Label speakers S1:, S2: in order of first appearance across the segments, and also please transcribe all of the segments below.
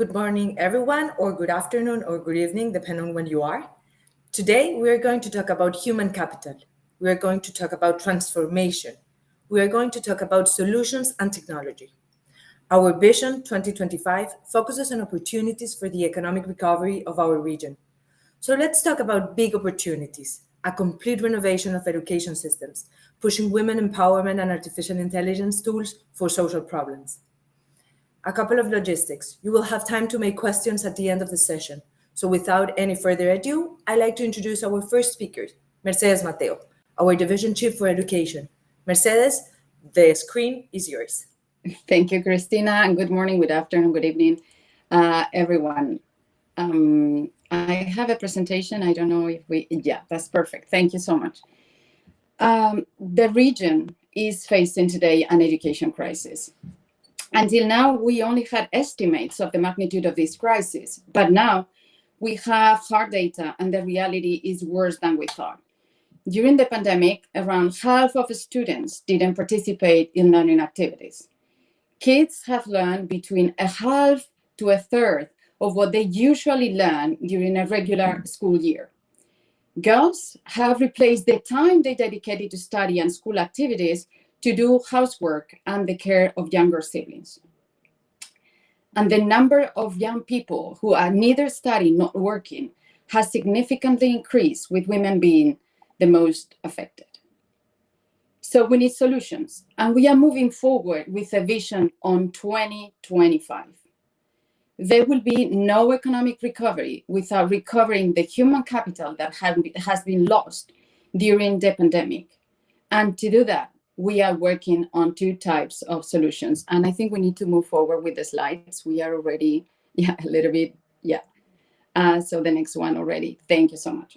S1: good morning, everyone, or good afternoon, or good evening, depending on when you are. Today, we are going to talk about human capital. We are going to talk about transformation. We are going to talk about solutions and technology. Our Vision 2025 focuses on opportunities for the economic recovery of our region. So let's talk about big opportunities, a complete renovation of education systems, pushing women empowerment and artificial intelligence tools for social problems. A couple of logistics. You will have time to make questions at the end of the session. So without any further ado, I'd like to introduce our first speaker, Mercedes Mateo, our Division Chief for Education. Mercedes, the screen is yours.
S2: Thank you, Christina, and good morning, good afternoon, good evening, everyone. I have a presentation. I don't know if that's perfect. Thank you so much. The region is facing today an education crisis. Until now, we only had estimates of the magnitude of this crisis, but now we have hard data and the reality is worse than we thought. During the pandemic, around half of students didn't participate in learning activities. Kids have learned between a half to a third of what they usually learn during a regular school year. Girls have replaced the time they dedicated to study and school activities to do housework and the care of younger siblings. And the number of young people who are neither studying nor working has significantly increased, with women being the most affected. So we need solutions, and we are moving forward with a vision on 2025. There will be no economic recovery without recovering the human capital that has been lost during the pandemic. And to do that, we are working on two types of solutions. And I think we need to move forward with the slides. We are already, a little bit, so the next one already. Thank you so much.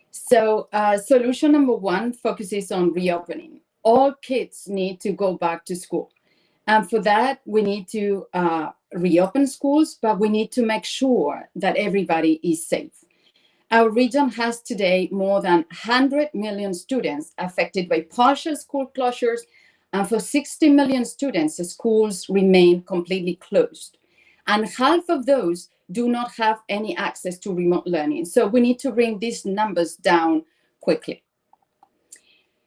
S2: So solution number one focuses on reopening. All kids need to go back to school. And for that, we need to reopen schools, but we need to make sure that everybody is safe. Our region has today more than 100 million students affected by partial school closures, and for 60 million students, the schools remain completely closed. And half of those do not have any access to remote learning. So we need to bring these numbers down quickly.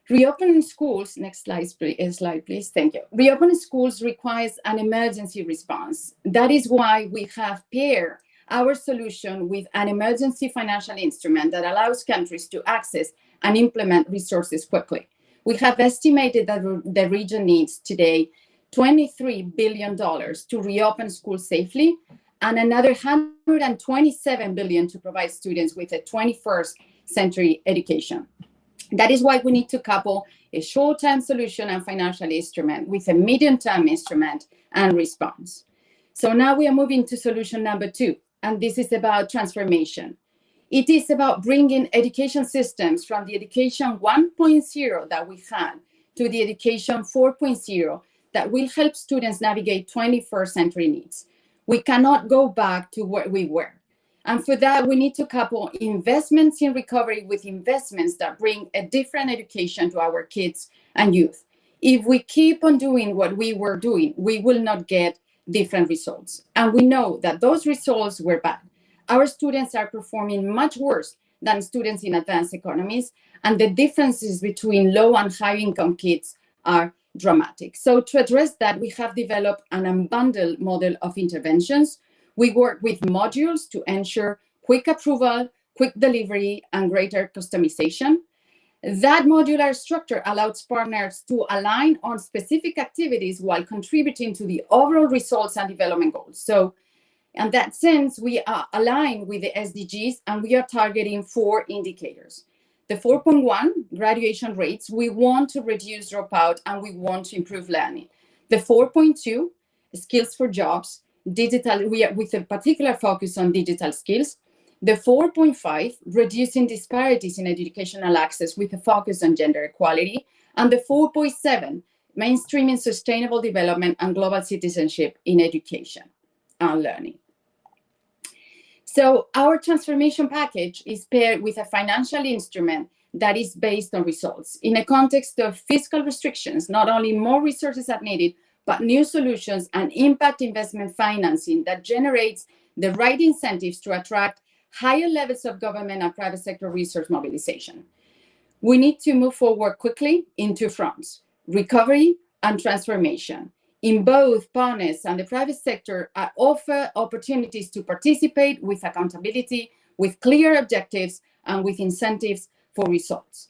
S2: Reopening schools, next slide, please. Thank you. Reopening schools requires an emergency response. That is why we have paired our solution with an emergency financial instrument that allows countries to access and implement resources quickly. We have estimated that the region needs today $23 billion to reopen schools safely, and another $127 billion to provide students with a 21st century education. That is why we need to couple a short-term solution and financial instrument with a medium-term instrument and response. So now we are moving to solution number two, and this is about transformation. It is about bringing education systems from the education 1.0 that we had to the education 4.0 that will help students navigate 21st century needs. We cannot go back to where we were. And for that, we need to couple investments in recovery with investments that bring a different education to our kids and youth. If we keep on doing what we were doing, we will not get different results. And we know that those results were bad. Our students are performing much worse than students in advanced economies, and the differences between low and high income kids are dramatic. So to address that, we have developed an unbundled model of interventions. We work with modules to ensure quick approval, quick delivery, and greater customization. That modular structure allows partners to align on specific activities while contributing to the overall results and development goals. So in that sense, we are aligned with the SDGs, and we are targeting 4 indicators. The 4.1, graduation rates, we want to reduce dropout and we want to improve learning. The 4.2, skills for jobs, digital, we are with a particular focus on digital skills. The 4.5, reducing disparities in educational access with a focus on gender equality. And the 4.7, mainstreaming sustainable development and global citizenship in education and learning. So our transformation package is paired with a financial instrument that is based on results. In a context of fiscal restrictions, not only more resources are needed, but new solutions and impact investment financing that generates the right incentives to attract higher levels of government and private sector resource mobilization. We need to move forward quickly in two fronts: recovery and transformation. In both, partners and the private sector offer opportunities to participate with accountability, with clear objectives, and with incentives for results.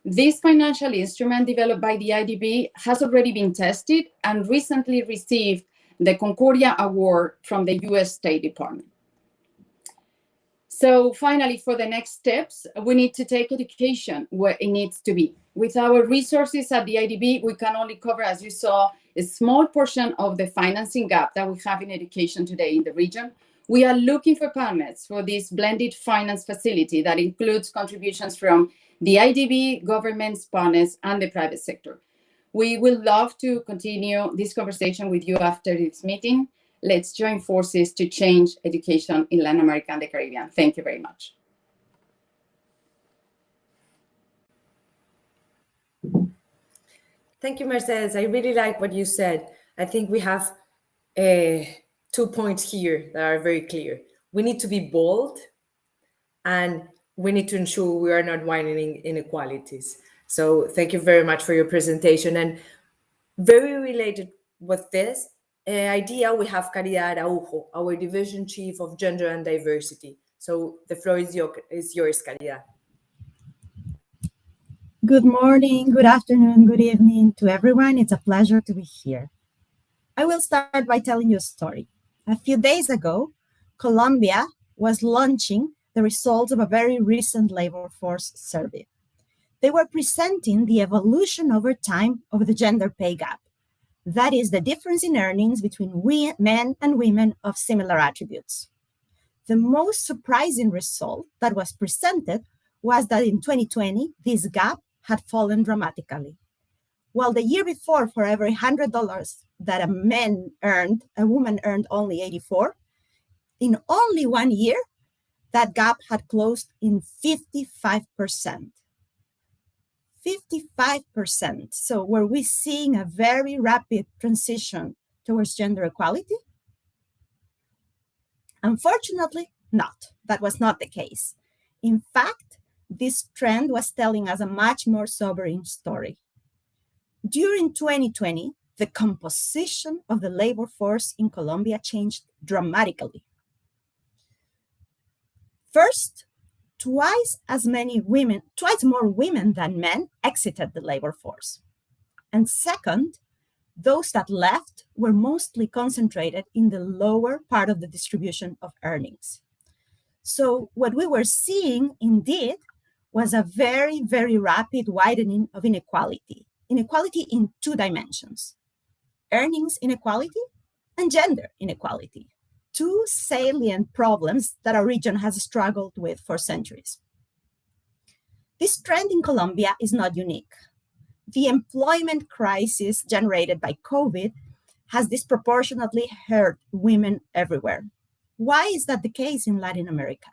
S2: This financial instrument developed by the IDB has already been tested and recently received the Concordia Award from the US State Department. So finally, for the next steps, we need to take education where it needs to be. With our resources at the IDB, we can only cover, as you saw, a small portion of the financing gap that we have in education today in the region. We are looking for partners for this blended finance facility that includes contributions from the IDB, governments, partners, and the private sector. We will love to continue this conversation with you after this meeting. Let's join forces to change education in Latin America and the Caribbean. Thank you very much.
S1: Thank you, Mercedes. I really like what you said. I think we have 2 points here that are very clear. We need to be bold, and we need to ensure we are not widening inequalities. So thank you very much for your presentation. And very related with this idea, we have Caridad Araujo, our Division Chief of Gender and Diversity. So the floor is yours, Caridad.
S3: Good morning, good afternoon, good evening to everyone. It's a pleasure to be here. I will start by telling you a story. A few days ago, Colombia was launching the results of a very recent labor force survey. They were presenting the evolution over time of the gender pay gap. That is the difference in earnings between men and women of similar attributes. The most surprising result that was presented was that in 2020, this gap had fallen dramatically. While the year before, for every $100 that a woman earned only 84. In only 1 year, that gap had closed in 55%. 55%. So were we seeing a very rapid transition towards gender equality? Unfortunately, not. That was not the case. In fact, this trend was telling us a much more sobering story. During 2020, the composition of the labor force in Colombia changed dramatically. First, twice more women than men exited the labor force. And second, those that left were mostly concentrated in the lower part of the distribution of earnings. So what we were seeing indeed was a very, very rapid widening of inequality. Inequality in two dimensions: earnings inequality and gender inequality. Two salient problems that our region has struggled with for centuries. This trend in Colombia is not unique. The employment crisis generated by COVID has disproportionately hurt women everywhere. Why is that the case in Latin America?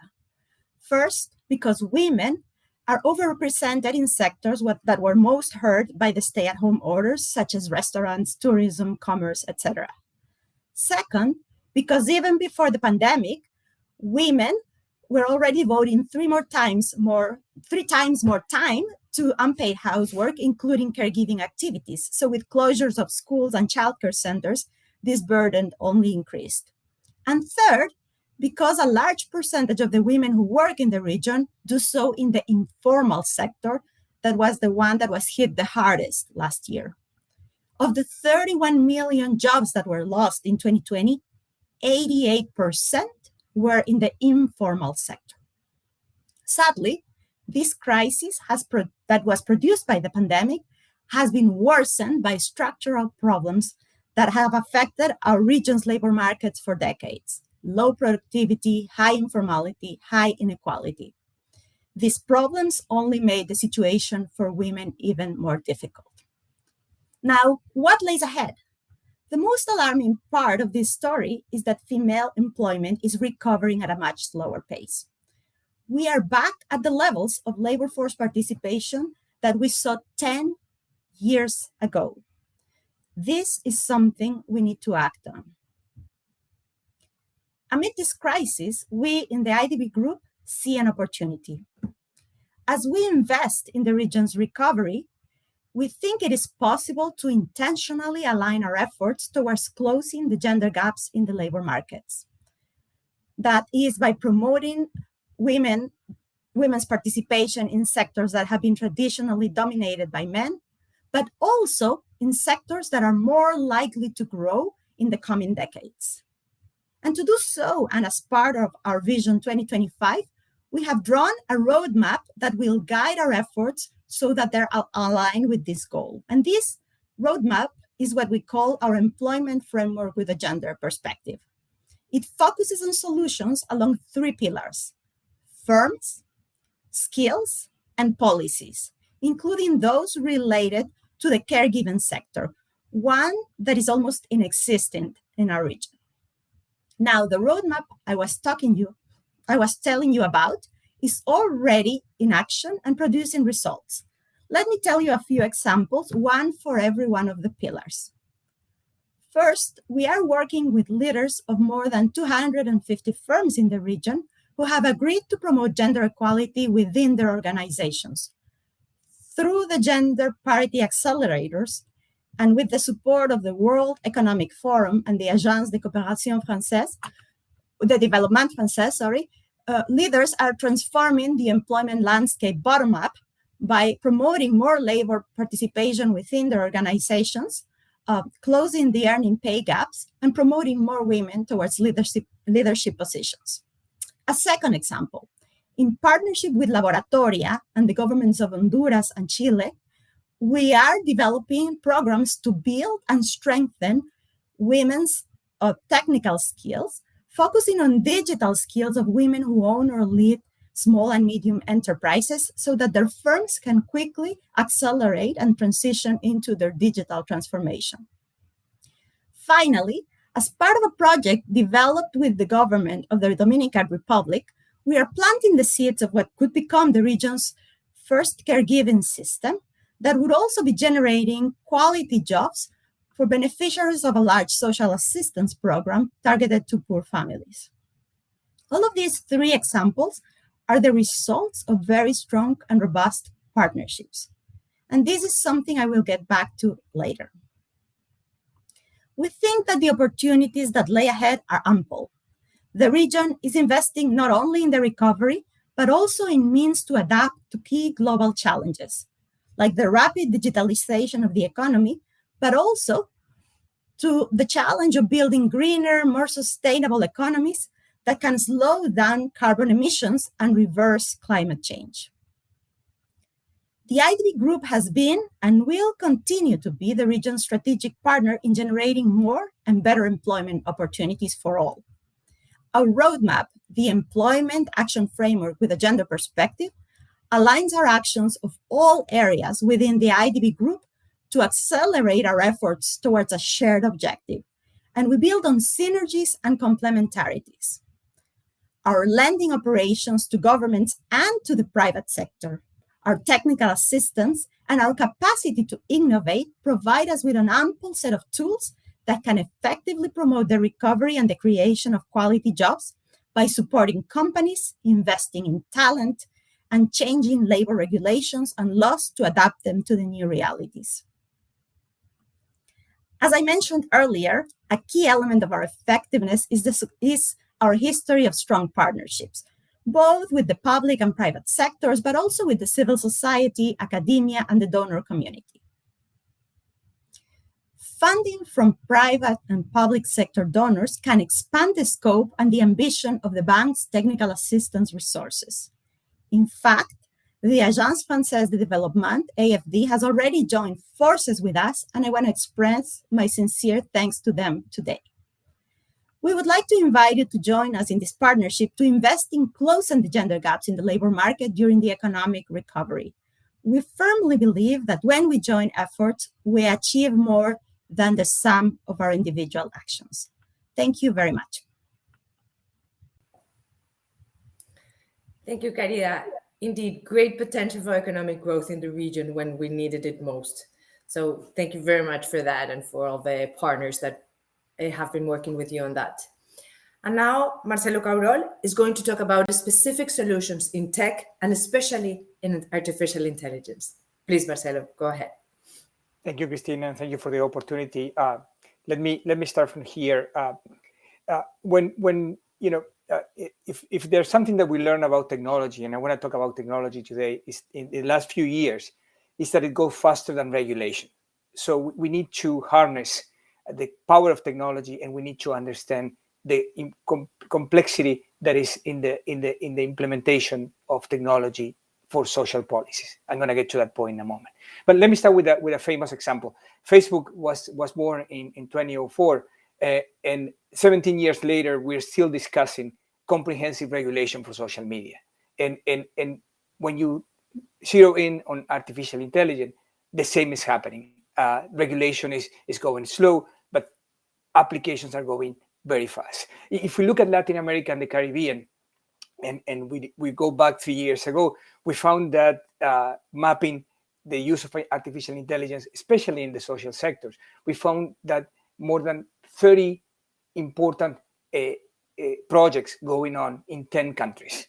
S3: First, because women are overrepresented in sectors that were most hurt by the stay-at-home orders, such as restaurants, tourism, commerce, etc. Second, because even before the pandemic, women were already voting three times more time to unpaid housework, including caregiving activities. So with closures of schools and childcare centers, this burden only increased. And third, because a large percentage of the women who work in the region do so in the informal sector, that was the one that was hit the hardest last year. Of the 31 million jobs that were lost in 2020, 88% were in the informal sector. Sadly, this crisis that was produced by the pandemic has been worsened by structural problems that have affected our region's labor markets for decades: low productivity, high informality, high inequality. These problems only made the situation for women even more difficult. Now, what lays ahead? The most alarming part of this story is that female employment is recovering at a much slower pace. We are back at the levels of labor force participation that we saw 10 years ago. This is something we need to act on. Amid this crisis, we in the IDB Group see an opportunity. As we invest in the region's recovery, we think it is possible to intentionally align our efforts towards closing the gender gaps in the labor markets. That is by promoting women's participation in sectors that have been traditionally dominated by men, but also in sectors that are more likely to grow in the coming decades. And to do so, and as part of our Vision 2025, we have drawn a roadmap that will guide our efforts so that they're aligned with this goal. And this roadmap is what we call our employment framework with a gender perspective. It focuses on solutions along 3 pillars: firms, skills, and policies, including those related to the caregiving sector, one that is almost inexistent in our region. Now, the roadmap I was telling you about is already in action and producing results. Let me tell you a few examples, one for every one of the pillars. First, we are working with leaders of more than 250 firms in the region who have agreed to promote gender equality within their organizations. Through the gender parity accelerators, and with the support of the World Economic Forum and the Agence de Coopération Française, the Development Français, leaders are transforming the employment landscape bottom-up by promoting more labor participation within their organizations, closing the earning pay gaps, and promoting more women towards leadership positions. A second example, in partnership with Laboratoria and the governments of Honduras and Chile, we are developing programs to build and strengthen women's technical skills, focusing on digital skills of women who own or lead small and medium enterprises so that their firms can quickly accelerate and transition into their digital transformation. Finally, as part of a project developed with the government of the Dominican Republic, we are planting the seeds of what could become the region's first caregiving system that would also be generating quality jobs for beneficiaries of a large social assistance program targeted to poor families. All of these 3 examples are the results of very strong and robust partnerships. And this is something I will get back to later. We think that the opportunities that lay ahead are ample. The region is investing not only in the recovery, but also in means to adapt to key global challenges, like the rapid digitalization of the economy, but also to the challenge of building greener, more sustainable economies that can slow down carbon emissions and reverse climate change. The IDB Group has been and will continue to be the region's strategic partner in generating more and better employment opportunities for all. Our roadmap, the Employment Action Framework with a Gender Perspective, aligns our actions of all areas within the IDB Group to accelerate our efforts towards a shared objective, and we build on synergies and complementarities. Our lending operations to governments and to the private sector, our technical assistance, and our capacity to innovate provide us with an ample set of tools that can effectively promote the recovery and the creation of quality jobs by supporting companies, investing in talent, and changing labor regulations and laws to adapt them to the new realities. As I mentioned earlier, a key element of our effectiveness is our history of strong partnerships, both with the public and private sectors, but also with the civil society, academia, and the donor community. Funding from private and public sector donors can expand the scope and the ambition of the bank's technical assistance resources. In fact, the Agence Française de Développement, AFD, has already joined forces with us, and I want to express my sincere thanks to them today. We would like to invite you to join us in this partnership to invest in closing the gender gaps in the labor market during the economic recovery. We firmly believe that when we join efforts, we achieve more than the sum of our individual actions. Thank you very much.
S1: Thank you, Caridad. Indeed, great potential for economic growth in the region when we needed it most. So thank you very much for that and for all the partners that have been working with you on that. And now Marcelo Cabrol is going to talk about specific solutions in tech and especially in artificial intelligence. Please, Marcelo, go ahead.
S4: Thank you, Christina, and thank you for the opportunity. Let me start from here. When you know, if there's something that we learn about technology, and I want to talk about technology today, is in the last few years, is that it goes faster than regulation. So we need to harness the power of technology, and we need to understand the complexity that is in the implementation of technology for social policies. I'm going to get to that point in a moment. But let me start with a famous example. Facebook was born in 2004, and 17 years later, we're still discussing comprehensive regulation for social media. And when you zero in on artificial intelligence, the same is happening. Regulation is going slow, but applications are going very fast. If we look at Latin America and the Caribbean, and we go back 3 years ago, we found that mapping the use of artificial intelligence, especially in the social sectors, we found that more than 30 important projects going on in 10 countries.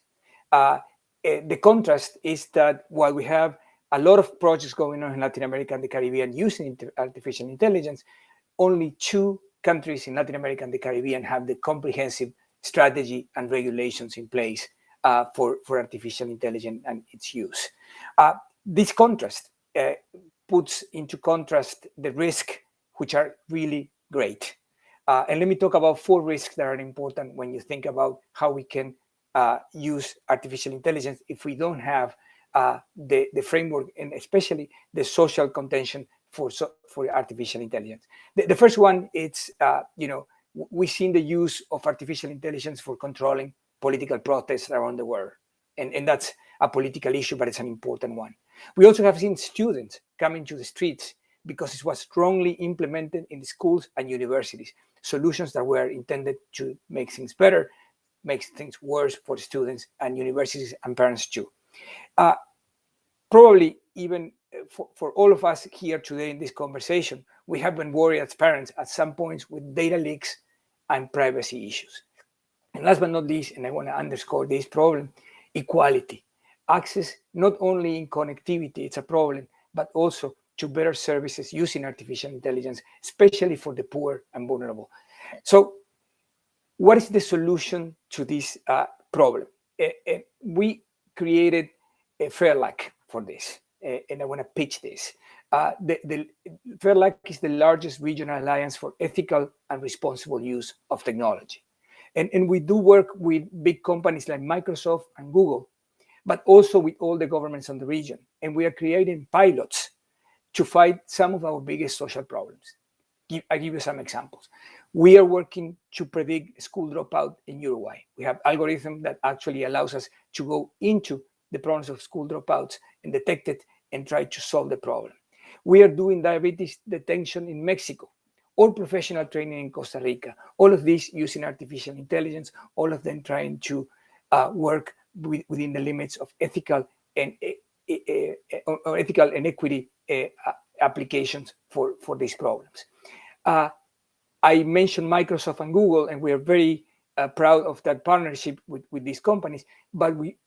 S4: The contrast is that while we have a lot of projects going on in Latin America and the Caribbean using artificial intelligence, only 2 countries in Latin America and the Caribbean have the comprehensive strategy and regulations in place for artificial intelligence and its use. This contrast puts into contrast the risks, which are really great. And let me talk about 4 risks that are important when you think about how we can use artificial intelligence if we don't have the framework and especially the social contention for artificial intelligence. The first one, it's, we've seen the use of artificial intelligence for controlling political protests around the world. And that's a political issue, but it's an important one. We also have seen students coming to the streets because it was strongly implemented in the schools and universities. Solutions that were intended to make things better, makes things worse for students and universities and parents too. Probably even for all of us here today in this conversation, we have been worried as parents at some points with data leaks and privacy issues. And last but not least, and I want to underscore this problem, equality. Access not only in connectivity, it's a problem, but also to better services using artificial intelligence, especially for the poor and vulnerable. So what is the solution to this problem? We created a FAIRLAC for this, and I want to pitch this. The FAIRLAC is the largest regional alliance for ethical and responsible use of technology. And we do work with big companies like Microsoft and Google, but also with all the governments in the region. And we are creating pilots to fight some of our biggest social problems. I give you some examples. We are working to predict school dropout in Uruguay. We have algorithm that actually allows us to go into the problems of school dropouts and detect it and try to solve the problem. We are doing diabetes detection in Mexico, or professional training in Costa Rica. All of these using artificial intelligence, all of them trying to work within the limits of ethical and equity applications for these problems. I mentioned Microsoft and Google, and we are very proud of that partnership with these companies, but we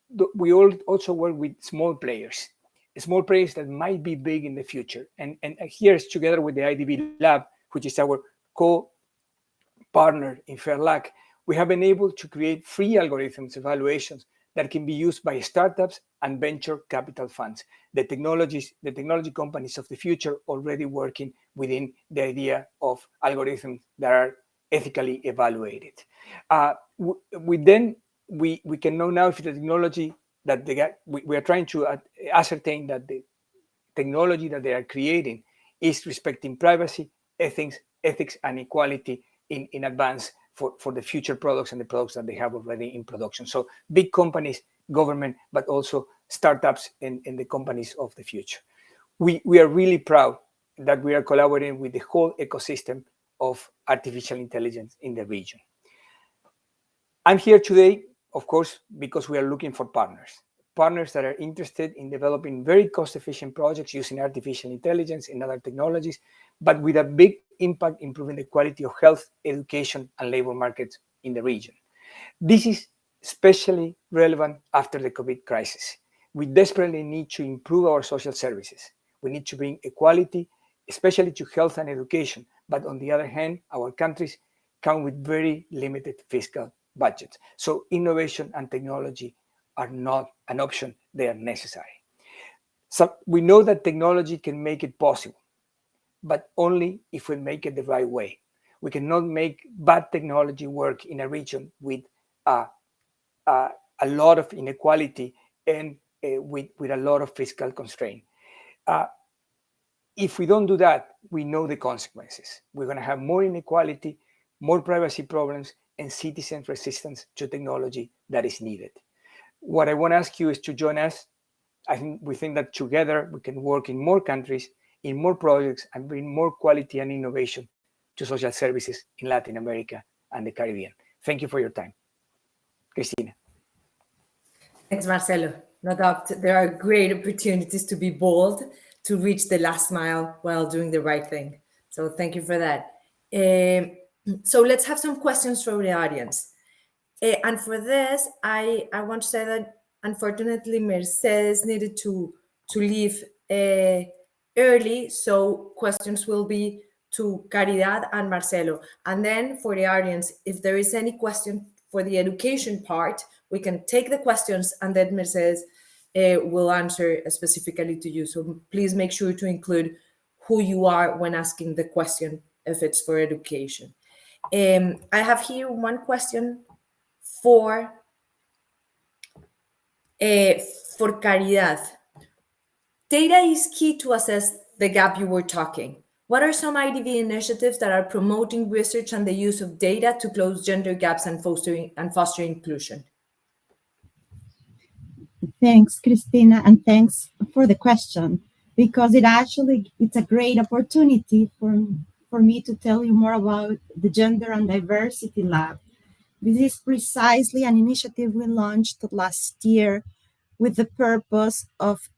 S4: also work with small players that might be big in the future. And here's together with the IDB Lab, which is our co-partner in FAIRLAC, we have been able to create free algorithms evaluations that can be used by startups and venture capital funds. The technology companies of the future already working within the idea of algorithms that are ethically evaluated. We can know now if the technology that we are trying to ascertain that the technology that they are creating is respecting privacy, ethics and equality in advance for the future products and the products that they have already in production. So big companies, government, but also startups and the companies of the future. We are really proud that we are collaborating with the whole ecosystem of artificial intelligence in the region. I'm here today, of course, because we are looking for partners. partners that are interested in developing very cost-efficient projects using artificial intelligence and other technologies, but with a big impact improving the quality of health, education, and labor markets in the region. This is especially relevant after the COVID crisis. We desperately need to improve our social services. We need to bring equality, especially to health and education. But on the other hand, our countries come with very limited fiscal budgets. So innovation and technology are not an option, they are necessary. So we know that technology can make it possible, but only if we make it the right way. We cannot make bad technology work in a region with a lot of inequality and with a lot of fiscal constraint. If we don't do that, we know the consequences. We're going to have more inequality, more privacy problems, and citizen resistance to technology that is needed. What I want to ask you is to join us. We think that together we can work in more countries, in more projects, and bring more quality and innovation to social services in Latin America and the Caribbean. Thank you for your time. Cristina.
S1: Thanks, Marcelo. No doubt there are great opportunities to be bold, to reach the last mile while doing the right thing. So thank you for that. So let's have some questions from the audience. And for this, I want to say that unfortunately Mercedes needed to leave early, so questions will be to Caridad and Marcelo. And then for the audience, if there is any question for the education part, we can take the questions and then Mercedes will answer specifically to you. So please make sure to include who you are when asking the question if it's for education. I have here one question for Caridad. Data is key to assess the gap you were talking. What are some IDB initiatives that are promoting research and the use of data to close gender gaps and foster inclusion?
S3: Thanks, Cristina, and thanks for the question, because it's a great opportunity for me to tell you more about the Gender and Diversity Lab. This is precisely an initiative we launched last year with the purpose of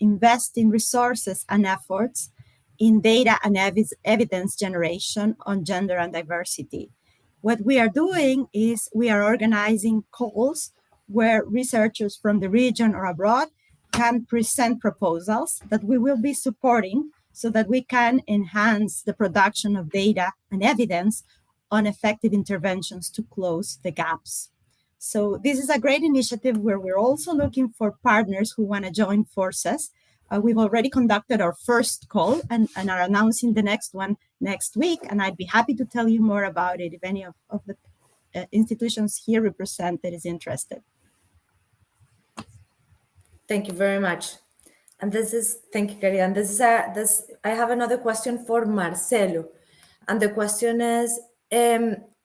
S3: investing resources and efforts in data and evidence generation on gender and diversity. What we are doing is we are organizing calls where researchers from the region or abroad can present proposals that we will be supporting so that we can enhance the production of data and evidence on effective interventions to close the gaps. So this is a great initiative where we're also looking for partners who want to join forces. We've already conducted our first call and are announcing the next one next week. And I'd be happy to tell you more about it if any of the institutions here represented is interested.
S1: Thank you very much. And thank you, Karia. And I have another question for Marcelo. And the question is,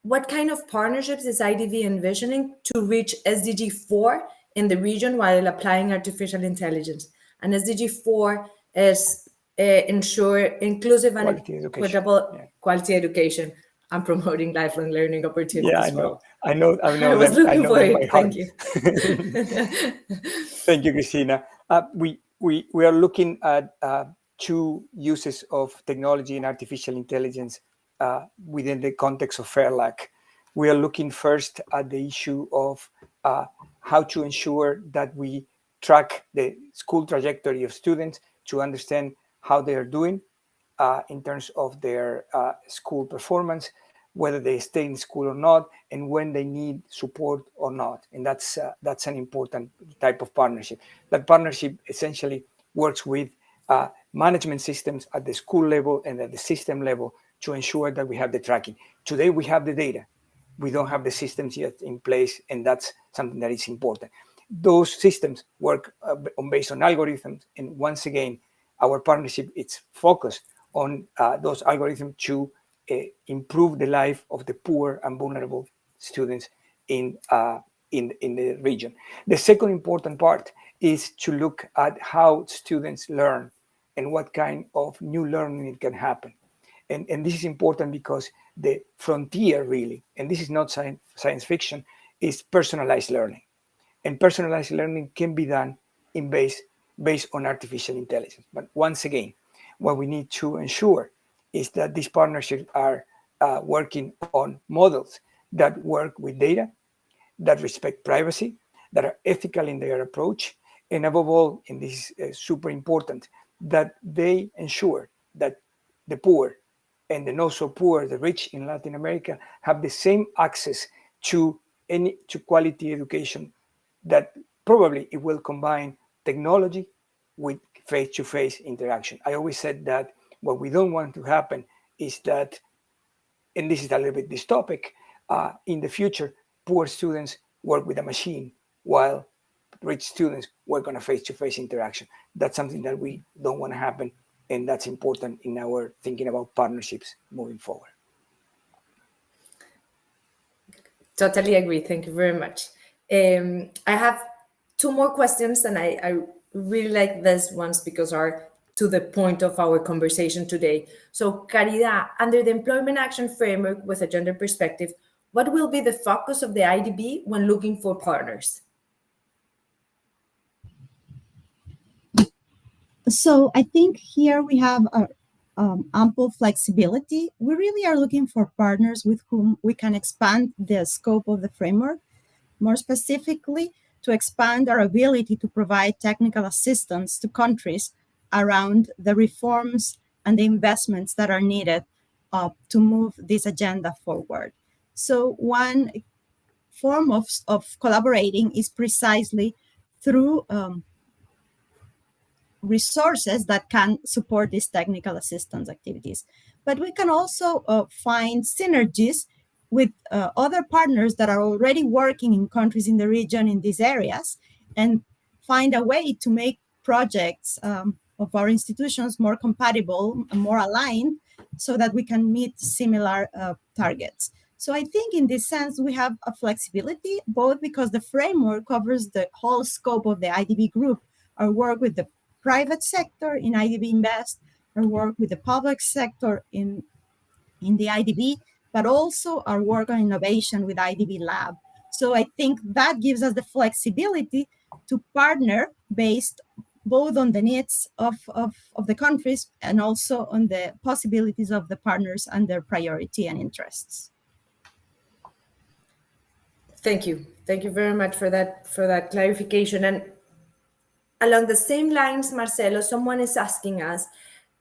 S1: what kind of partnerships is IDB envisioning to reach SDG 4 in the region while applying artificial intelligence? And SDG 4 is ensure inclusive and equitable quality education and promoting lifelong learning opportunities.
S4: Yeah, I know.
S1: I was looking for it. Thank you.
S4: Thank you, Cristina. We are looking at two uses of technology and artificial intelligence within the context of FAIRLAC. We are looking first at the issue of how to ensure that we track the school trajectory of students to understand how they are doing in terms of their school performance, whether they stay in school or not, and when they need support or not. And that's an important type of partnership. That partnership essentially works with management systems at the school level and at the system level to ensure that we have the tracking. Today, we have the data. We don't have the systems yet in place, and that's something that is important. Those systems work based on algorithms, and once again, our partnership is focused on those algorithms to improve the life of the poor and vulnerable students in the region. The second important part is to look at how students learn and what kind of new learning can happen. And this is important because the frontier really, and this is not science fiction, is personalized learning. And personalized learning can be done based on artificial intelligence. But once again, what we need to ensure is that these partnerships are working on models that work with data, that respect privacy, that are ethical in their approach, and above all, and this is super important, that they ensure that the poor and the not so poor, the rich in Latin America, have the same access to quality education, that probably it will combine technology with face-to-face interaction. I always said that what we don't want to happen is that, and this is a little bit dystopic, in the future, poor students work with a machine while rich students work on a face-to-face interaction. That's something that we don't want to happen, and that's important in our thinking about partnerships moving forward.
S1: Totally agree. Thank you very much. I have two more questions, and I really like these ones because are to the point of our conversation today. So, Caridad, under the Employment Action Framework with a gender perspective, what will be the focus of the IDB when looking for partners?
S3: So I think here we have ample flexibility. We really are looking for partners with whom we can expand the scope of the framework, more specifically to expand our ability to provide technical assistance to countries around the reforms and the investments that are needed to move this agenda forward. So one form of collaborating is precisely through resources that can support these technical assistance activities. But we can also find synergies with other partners that are already working in countries in the region in these areas, and find a way to make projects of our institutions more compatible and more aligned so that we can meet similar targets. So I think in this sense, we have a flexibility, both because the framework covers the whole scope of the IDB Group, our work with the private sector in IDB Invest, our work with the public sector in the IDB, but also our work on innovation with IDB Lab. So I think that gives us the flexibility to partner based both on the needs of the countries and also on the possibilities of the partners and their priority and interests.
S1: Thank you. Thank you very much for that clarification. And along the same lines, Marcelo, someone is asking us,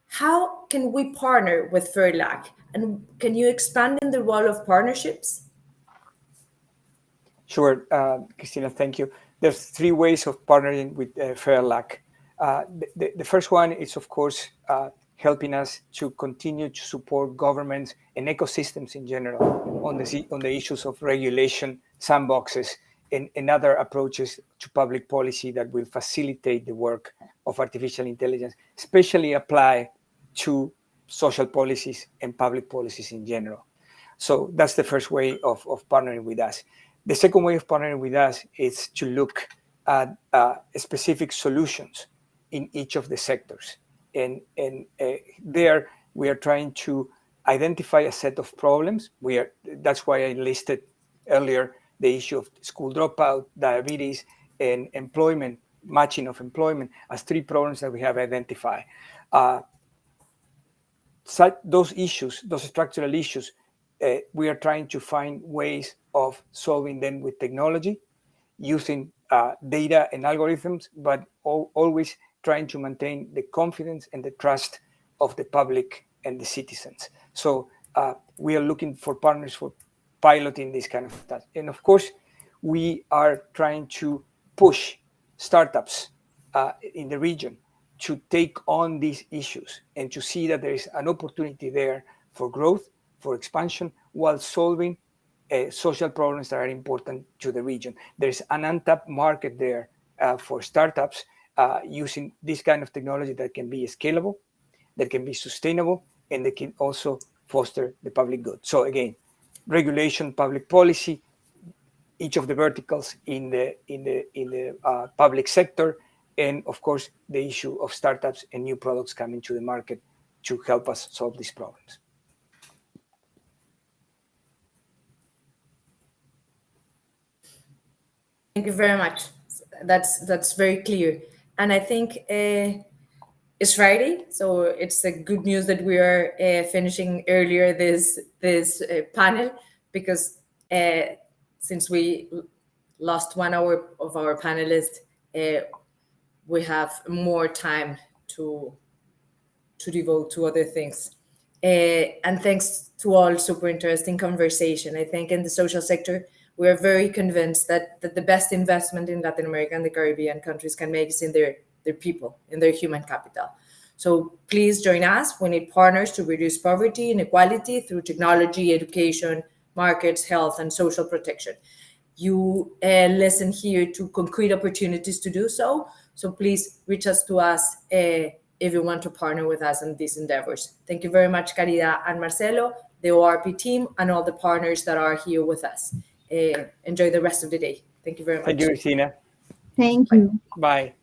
S1: how can we partner with FAIRLAC? And can you expand in the role of partnerships?
S4: Sure, Christina, thank you. There's three ways of partnering with FAIRLAC. The first one is, of course, helping us to continue to support governments and ecosystems in general on the issues of regulation, sandboxes, and other approaches to public policy that will facilitate the work of artificial intelligence, especially apply to social policies and public policies in general. So that's the first way of partnering with us. The second way of partnering with us is to look at specific solutions in each of the sectors. And there we are trying to identify a set of problems. That's why I listed earlier the issue of school dropout, diabetes, and employment, matching of employment as three problems that we have identified. Those issues, those structural issues, we are trying to find ways of solving them with technology, using data and algorithms, but always trying to maintain the confidence and the trust of the public and the citizens. So we are looking for partners for piloting this kind of stuff. And of course, we are trying to push startups in the region to take on these issues and to see that there is an opportunity there for growth, for expansion, while solving social problems that are important to the region. There's an untapped market there for startups using this kind of technology that can be scalable, that can be sustainable, and that can also foster the public good. So again, regulation, public policy, each of the verticals in the public sector, and of course the issue of startups and new products coming to the market to help us solve these problems.
S1: Thank you very much. That's very clear. And I think it's Friday, so it's a good news that we are finishing earlier this panel, because since we lost 1 hour of our panelists, we have more time to devote to other things. And thanks to all, super interesting conversation. I think in the social sector, we are very convinced that the best investment in Latin America and the Caribbean countries can make is in their people, in their human capital. So please join us. We need partners to reduce poverty, inequality through technology, education, markets, health, and social protection. You listen here to concrete opportunities to do so. So please reach us to us if you want to partner with us in these endeavors. Thank you very much, Caridad and Marcelo, the ORP team, and all the partners that are here with us. Enjoy the rest of the day. Thank you very much.
S4: Thank you, Cristina.
S3: Thank you.
S4: Bye.